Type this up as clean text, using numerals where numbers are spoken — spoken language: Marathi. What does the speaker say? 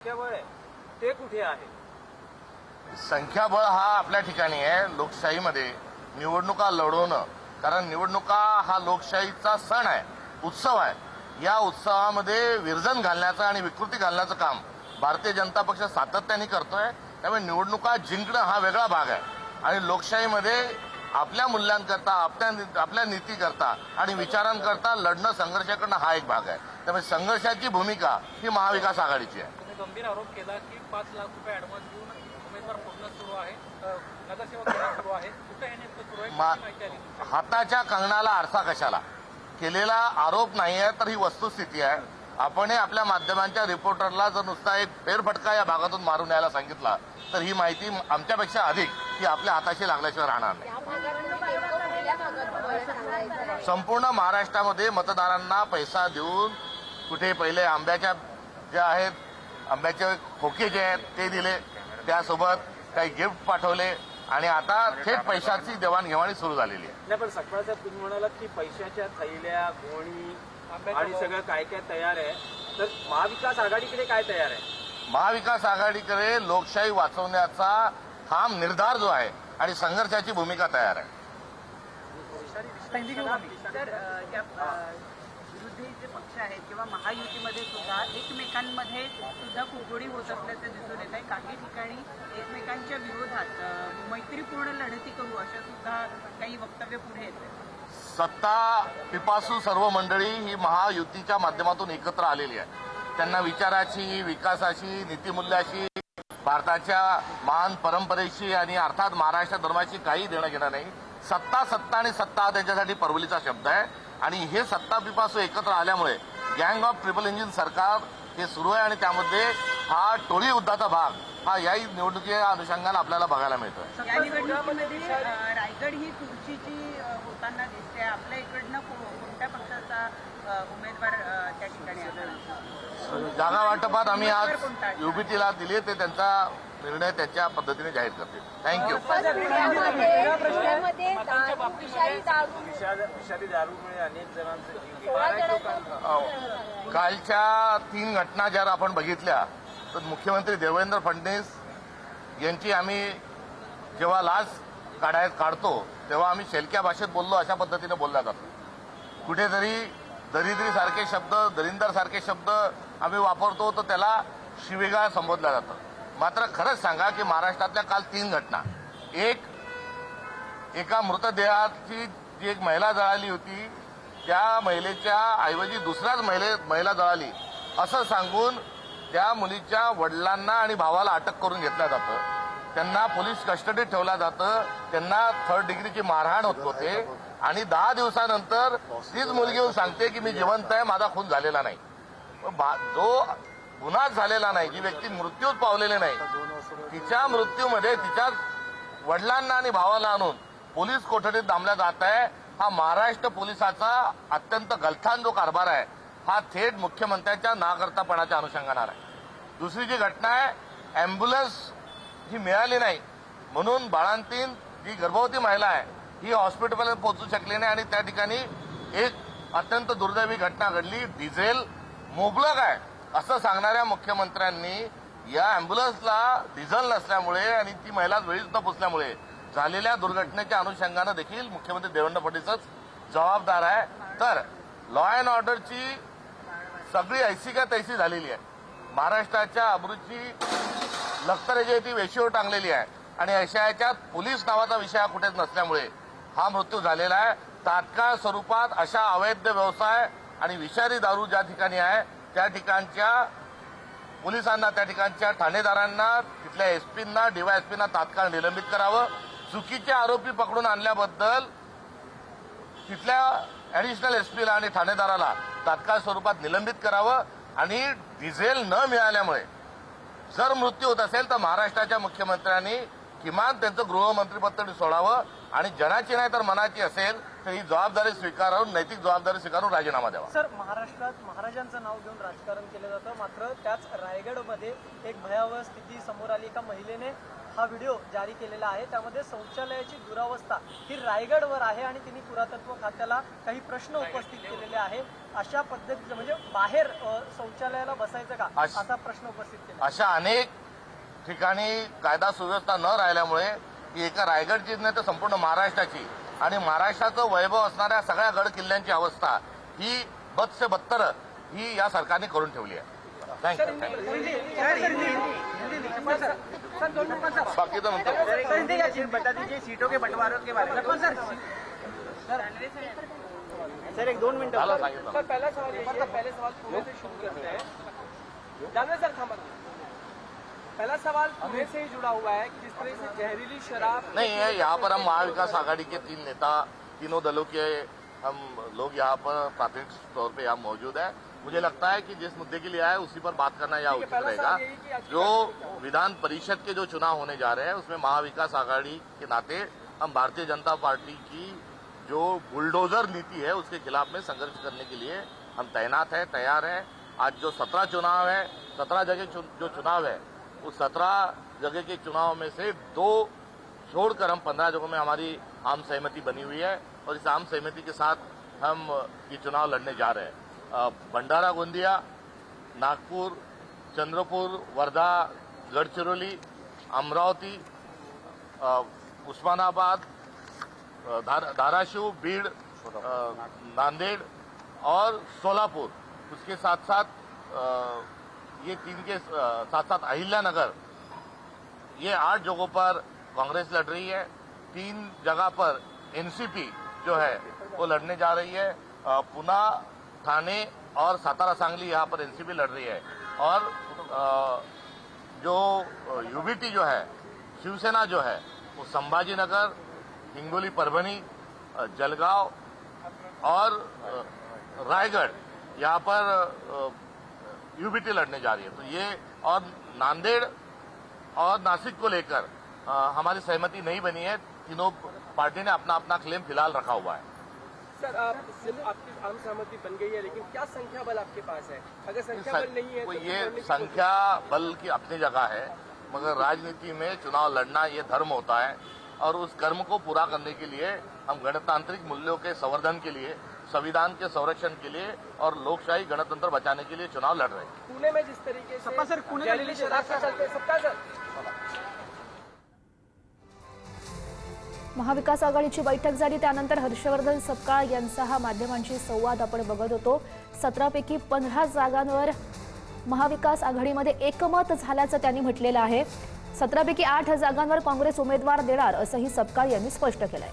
संख्याबळ आहे ते कुठे आहे? संख्याबळ हा आपल्या ठिकाणी आहे लोकशाहीमध्ये निवडणुका लढवणं, कारण निवडणुका हा लोकशाहीचा सण आहे, उत्सव आहे। या उत्सवामध्ये विरजन घालण्याचं आणि विकृती घालण्याचं काम भारतीय जनता पक्ष सातत्याने करतोय। त्यामुळे निवडणुका जिंकणं हा वेगळा भाग आहे आणि लोकशाहीमध्ये आपल्या मूल्यांकरता, आपल्या नीतीकरता आणि विचारांकरता लढणं, संघर्ष करणं हा एक भाग आहे। त्यामुळे संघर्षाची भूमिका ही महाविकास आघाडीची आहे। तुम्ही गंभीर आरोप केला की 5 लाख रुपये ऍडव्हान्स देऊन उमेदवार फोडणं सुरू आहे, नगरसेवक करणं सुरू आहे, कुठे हे नेमकं सुरू आहे, माहिती आली? हाताच्या कंगणाला आरसा कशाला केलेला आरोप नाही आहे, तर ही वस्तुस्थिती आहे। आपण आपल्या माध्यमांच्या रिपोर्टरला जर नुसता एक फेरफटका या भागातून मारून यायला सांगितला तर ही माहिती आमच्यापेक्षा अधिक ही आपल्या हाताशी लागल्याशिवाय राहणार नाही। संपूर्ण महाराष्ट्रामध्ये मतदारांना पैसा देऊन कुठे पहिले आंब्याच्या ज्या आहेत, आंब्याचे खोके जे आहेत ते दिले, त्यासोबत काही गिफ्ट पाठवले आणि आता थेट पैशाची देवाणघेवाणी सुरू झालेली आहे। नाही, पण सकाळचा तुम्ही म्हणालात की पैशाच्या थैल्या, गोणी आणि सगळं काय काय तयार आहे, तर महाविकास आघाडीकडे काय तयार आहे? महाविकास आघाडीकडे लोकशाही वाचवण्याचा ठाम निर्धार जो आहे आणि संघर्षाची भूमिका तयार आहे। विरोधी जे पक्ष आहेत किंवा महायुतीमध्ये सुद्धा एकमेकांमध्ये सुद्धा कुरघोडी होत असल्याचं दिसून येत आहे। काही ठिकाणी एकमेकांच्या विरोधात मैत्रीपूर्ण लढती करू अशा सुद्धा काही वक्तव्य पुढे येत आहेत। सत्ता पिपासू सर्व मंडळी ही महायुतीच्या माध्यमातून एकत्र आलेली आहे। त्यांना विचाराची, विकासाची, नीतिमूल्याशी, भारताच्या महान परंपरेशी आणि अर्थात महाराष्ट्र धर्माशी काही देणं घेणं नाही। सत्ता सत्ता आणि सत्ता हा त्यांच्यासाठी परवलीचा शब्द आहे आणि हे सत्ता पिपासू एकत्र आल्यामुळे गँग ऑफ ट्रिपल इंजिन सरकार हे सुरू आहे आणि त्यामध्ये हा टोळी युद्धाचा भाग हा याही निवडणुकीच्या अनुषंगाने आपल्याला बघायला मिळतोय। या निवडणुकीमध्ये रायगड ही चुरशीची होताना दिसते। आपल्या इकडनं कोणत्या पक्षाचा उमेदवार त्या ठिकाणी आहे? जागा वाटपात आम्ही आज युबीटीला दिली, ते त्यांचा निर्णय त्याच्या पद्धतीने जाहीर करतील। थँक्यू। विषारी दारूमुळे अनेक जणांचे जीव, कालच्या 3 घटना जर आपण बघितल्या तर मुख्यमंत्री देवेंद्र फडणवीस यांची आम्ही जेव्हा लाच काढतो तेव्हा आम्ही शेलक्या भाषेत बोललो अशा पद्धतीने बोलला जातो। कुठेतरी दरिद्रीसारखे शब्द, दरिंदर सारखे शब्द आम्ही वापरतो तर त्याला शिवीगाळ संबोधलं जातं। मात्र खरंच सांगा की महाराष्ट्रातल्या काल 3 घटना, एका मृतदेहाची जी एक महिला जळाली होती त्या महिलेच्या ऐवजी दुसऱ्याच महिला जळाली असं सांगून त्या मुलीच्या वडिलांना आणि भावाला अटक करून घेतलं जातं, त्यांना पोलीस कस्टडीत ठेवलं जातं, त्यांना 3rd डिग्रीची मारहाण होत होते आणि 10 दिवसानंतर तीच मुलगी येऊन सांगते की मी जिवंत आहे, माझा खून झालेला नाही। जो गुन्हाच झालेला नाही, जी व्यक्ती मृत्यूच पावलेली नाही, तिच्या मृत्यूमध्ये तिच्या वडिलांना आणि भावाला आणून पोलीस कोठडीत डांबल्या जात आहे। हा महाराष्ट्र पोलिसाचा अत्यंत गलथान जो कारभार आहे हा थेट मुख्यमंत्र्यांच्या नाकर्तापणाच्या अनुषंगाने आहे। दुसरी जी घटना आहे, अँब्युलन्स ही मिळाली नाही म्हणून बाळंतीण जी गर्भवती महिला आहे ही हॉस्पिटलमध्ये पोहोचू शकली नाही आणि त्या ठिकाणी एक अत्यंत दुर्दैवी घटना घडली। डिझेल मुबलक आहे असं सांगणाऱ्या मुख्यमंत्र्यांनी या अँब्युलन्सला डिझेल नसल्यामुळे आणि ती महिला वेळीच न पोचल्यामुळे झालेल्या दुर्घटनेच्या अनुषंगाने देखील मुख्यमंत्री देवेंद्र फडणवीसच जबाबदार आहे। तर लॉ अँड ऑर्डरची सगळी ऐसी का तैसी झालेली आहे। महाराष्ट्राच्या अब्रूची लखतरे ती वेशीवर टांगलेली आहे आणि अशा याच्यात पोलीस नावाचा विषय कुठेच नसल्यामुळे हा मृत्यू झालेला आहे। तात्काळ स्वरूपात अशा अवैध व्यवसाय आणि विषारी दारू ज्या ठिकाणी आहे त्या ठिकाणच्या पोलिसांना, त्या ठिकाणच्या ठाणेदारांना, तिथल्या एसपींना, डीवायएसपींना तात्काळ निलंबित करावं। चुकीचे आरोपी पकडून आणल्याबद्दल तिथल्या ऍडिशनल एसपीला आणि ठाणेदाराला तात्काळ स्वरूपात निलंबित करावं आणि डिझेल न मिळाल्यामुळे जर मृत्यू होत असेल तर महाराष्ट्राच्या मुख्यमंत्र्यांनी किमान त्यांचं गृहमंत्रीपद सोडावं आणि जनाची नाही तर मनाची असेल तर ही जबाबदारी स्वीकारून, नैतिक जबाबदारी स्वीकारून राजीनामा द्यावा. सर, महाराष्ट्रात महाराजांचं नाव घेऊन राजकारण केलं जातं, मात्र त्याच रायगडमध्ये एक भयावह स्थिती समोर आली. एका महिलेने हा व्हिडिओ जारी केलेला आहे, त्यामध्ये शौचालयाची दुरावस्था ही रायगडवर आहे आणि तिने पुरातत्व खात्याला काही प्रश्न उपस्थित केलेले आहे. अशा पद्धतीचं म्हणजे बाहेर शौचालयाला बसायचं का, असा प्रश्न उपस्थित केला. अशा अनेक ठिकाणी कायदा सुव्यवस्था न राहिल्यामुळे ही एका रायगडचीच नाही तर संपूर्ण महाराष्ट्राची आणि महाराष्ट्राचं वैभव असणाऱ्या सगळ्या गड किल्ल्यांची अवस्था ही बद से बदतर ही या सरकारने करून ठेवली आहे. थँक्यू. बाकी तो म्हणतो बता दीजिए सीटों के बंटवारे के बारे में. सर एक 2 मिनट. झालं सांगितलं. सर पहला सवाल ये है, पहले सवाल पुणे से शुरू करते हैं. जानवे सर थामा. पहला सवाल पुणे से ही जुड़ा हुआ है कि जिस तरह से जहरीली शराब नहीं है. यहाँ पर हम महाविकास आघाड़ी के 3 नेता, तीनों दलों के हम लोग यहाँ पर प्राथमिक तौर पे यहाँ मौजूद है. मुझे लगता है कि जिस मुद्दे के लिए आए उसी पर बात करना यहाँ उचित रहेगा. जो विधान परिषद के जो चुनाव होने जा रहे हैं उसमें महाविकास आघाड़ी के नाते हम भारतीय जनता पार्टी की जो बुलडोजर नीति है उसके खिलाफ में संघर्ष करने के लिए हम तैनात है, तैयार है. आज जो 17 चुनाव है, 17 जगह जो चुनाव है उस 17 जगह के चुनाव में से 2 छोड़कर हम 15 जगहों में हमारी आम सहमति बनी हुई है और इस आम सहमति के साथ हम ये चुनाव लड़ने जा रहे हैं. भंडारा गोंदिया, नागपुर, चंद्रपुर, वर्धा, गडचिरोली, अमरावती, उस्मानाबाद, धाराशिव, बीड, नांदेड़ और सोलापुर. उसके साथ साथ ये 3 के साथ साथ अहिल्यानगर, ये 8 जगहों पर कांग्रेस लड़ रही है. 3 जगह पर एनसीपी जो है वो लड़ने जा रही है. पुणे, ठाणे और सातारा सांगली यहाँ पर एनसीपी लड़ रही है. और जो यूबीटी जो है, शिवसेना जो है वो संभाजीनगर, हिंगोली, परभणी, जलगांव और रायगढ़ यहाँ पर यूबीटी लड़ने जा रही है. तो ये और नांदेड़ और नासिक को लेकर हमारी सहमति नहीं बनी है. तीनों पार्टी ने अपना अपना क्लेम फिलहाल रखा हुआ है. सर आपकी आम सहमति बन गई है, लेकिन क्या संख्या बल आपके पास है? अगर संख्या बल नहीं है तो ये संख्या बल की अपनी जगह है, मगर राजनीति में चुनाव लड़ना ये धर्म होता है और उस कर्म को पूरा करने के लिए हम गणतांत्रिक मूल्यों के संवर्धन के लिए, संविधान के संरक्षण के लिए और लोकशाही गणतंत्र बचाने के लिए चुनाव लड़ रहे हैं. पुणे में जिस तरीके से जहरीली शराब का चलते सबका सर महाविकास आघाडीची बैठक झाली त्यानंतर हर्षवर्धन सपकाळ यांचा हा माध्यमांशी संवाद आपण बघत होतो. 17 पैकी 15 जागांवर महाविकास आघाडीमध्ये एकमत झाल्याचं त्यांनी म्हटलेलं आहे. 17 पैकी 8 जागांवर काँग्रेस उमेदवार देणार असंही सपकाळ यांनी स्पष्ट केलंय.